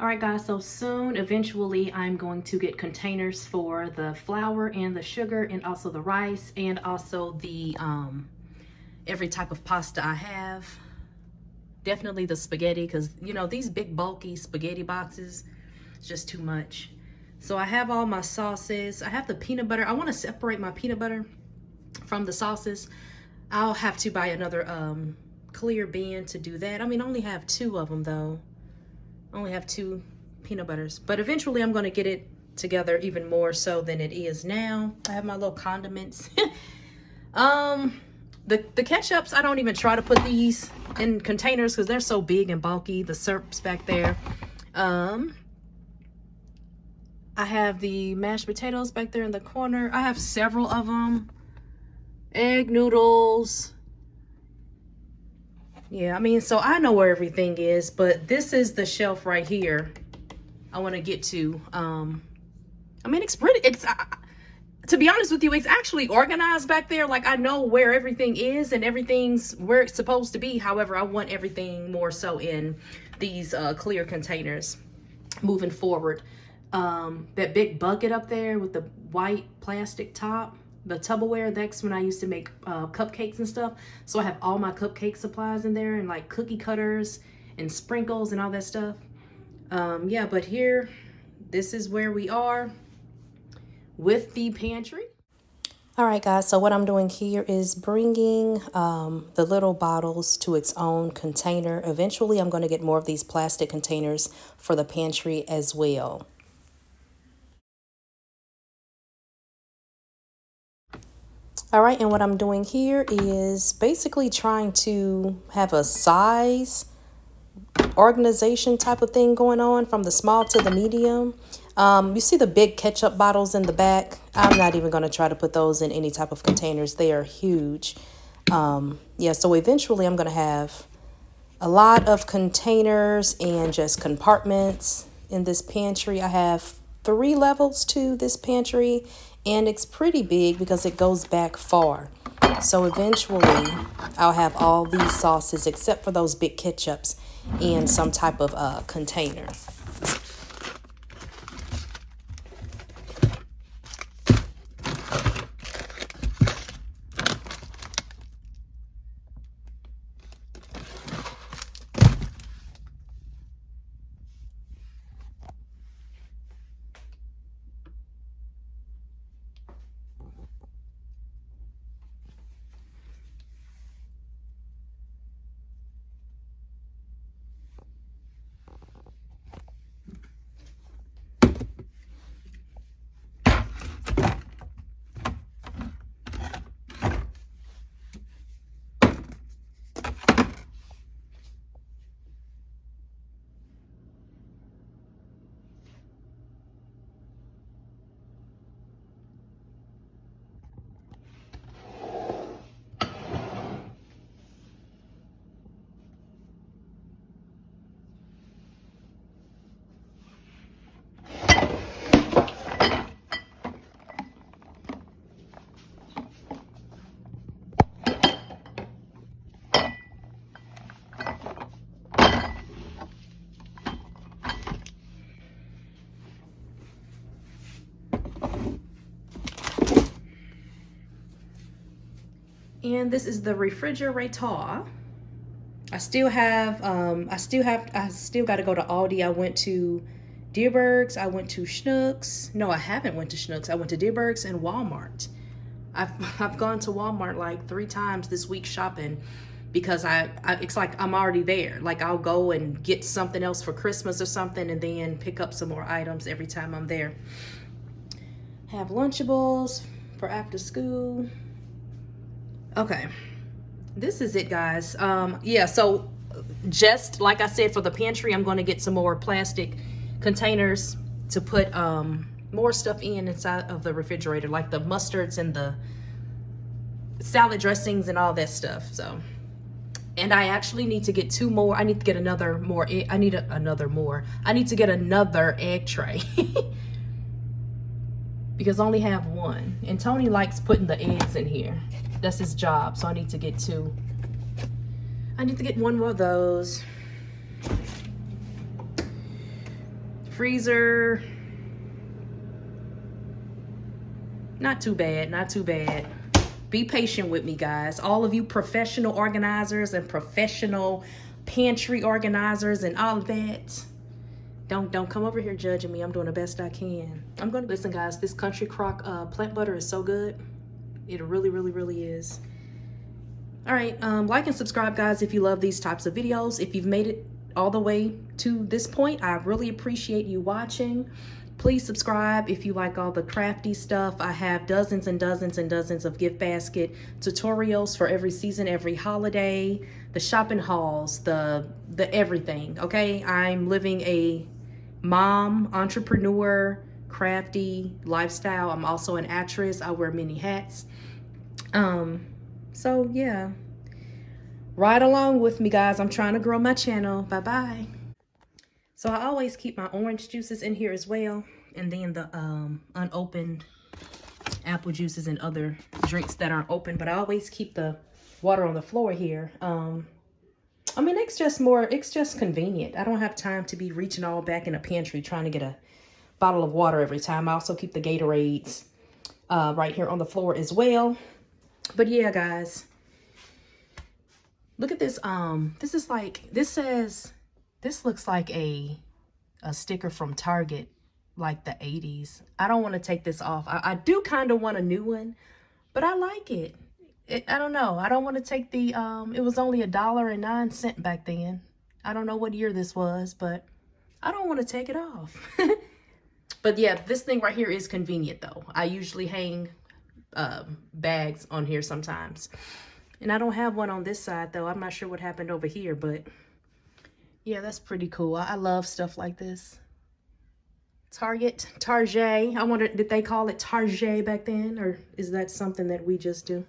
All right, guys, so soon, eventually, I'm going to get containers for the flour and the sugar and also the rice and also the every type of pasta I have. Definitely the spaghetti, because, you know, these big bulky spaghetti boxes, it's just too much. So I have all my sauces. I have the peanut butter. I want to separate my peanut butter from the sauces. I'll have to buy another clear bin to do that. I mean, I only have 2 of them, though. I only have 2 peanut butters, but eventually I'm going to get it together even more so than it is now. I have my little condiments. The ketchups, I don't even try to put these in containers because they're so big and bulky. The syrups back there. I have the mashed potatoes back there in the corner. I have several of them. Egg noodles. Yeah, I mean, so I know where everything is, but this is the shelf right here I want to get to. I mean, to be honest with you, it's actually organized back there. Like, I know where everything is and everything's where it's supposed to be. However, I want everything more so in these clear containers moving forward. That big bucket up there with the white plastic top, the Tupperware, that's when I used to make cupcakes and stuff. So I have all my cupcake supplies in there and like cookie cutters and sprinkles and all that stuff. Yeah, but here, this is where we are with the pantry. All right, guys, so what I'm doing here is bringing the little bottles to its own container. Eventually, I'm going to get more of these plastic containers for the pantry as well. All right, and what I'm doing here is basically trying to have a size organization type of thing going on from the small to the medium. You see the big ketchup bottles in the back. I'm not even going to try to put those in any type of containers. They are huge. Yeah, so eventually I'm going to have a lot of containers and just compartments in this pantry. I have 3 levels to this pantry, and it's pretty big because it goes back far. So eventually I'll have all these sauces except for those big ketchups in some type of container. And this is the refrigerator. I still got to go to Aldi. I went to Deerbergs. I went to Schnucks. No, I haven't went to Schnucks. I went to Deerbergs and Walmart. I've gone to Walmart like 3 times this week shopping because it's like I'm already there. Like, I'll go and get something else for Christmas or something and then pick up some more items every time I'm there. Have Lunchables for after school. Okay, this is it, guys. Yeah, so just like I said, for the pantry, I'm going to get some more plastic containers to put more stuff inside of the refrigerator, like the mustards and the salad dressings and all that stuff. So, and I actually need to get 2 more. I need to get another get another egg tray because I only have 1, and Tony likes putting the eggs in here. That's his job, so I need to get 2. I need to get 1 more of those. Freezer, not too bad, not too bad. Be patient with me, guys. All of you professional organizers and professional pantry organizers and all of that. Don't come over here judging me. I'm doing the best I can. I'm gonna listen, guys. This Country Crock plant butter is so good. It really, really, really is. All right, like and subscribe, guys, if you love these types of videos. If you've made it all the way to this point, I really appreciate you watching. Please subscribe if you like all the crafty stuff. I have dozens and dozens and dozens of gift basket tutorials for every season, every holiday, the shopping hauls, the everything, okay? I'm living a mom, entrepreneur, crafty lifestyle. I'm also an actress. I wear many hats. So yeah, ride along with me, guys. I'm trying to grow my channel. Bye-bye. So I always keep my orange juices in here as well. And then the unopened apple juices and other drinks that aren't open. But I always keep the water on the floor here. I mean, it's just convenient. I don't have time to be reaching all back in a pantry trying to get a bottle of water every time. I also keep the Gatorades right here on the floor as well. But yeah, guys, look at this. This looks like a sticker from Target, like the 80s. I don't want to take this off. I do kind of want a new one, but I like it. I don't know. I don't want to take the, it was only $1.09 back then. I don't know what year this was, but I don't want to take it off. But yeah, this thing right here is convenient though. I usually hang bags on here sometimes. And I don't have one on this side though. I'm not sure what happened over here, but yeah, that's pretty cool. I love stuff like this. Target. I wonder, did they call it Target back then? Or is that something that we just do?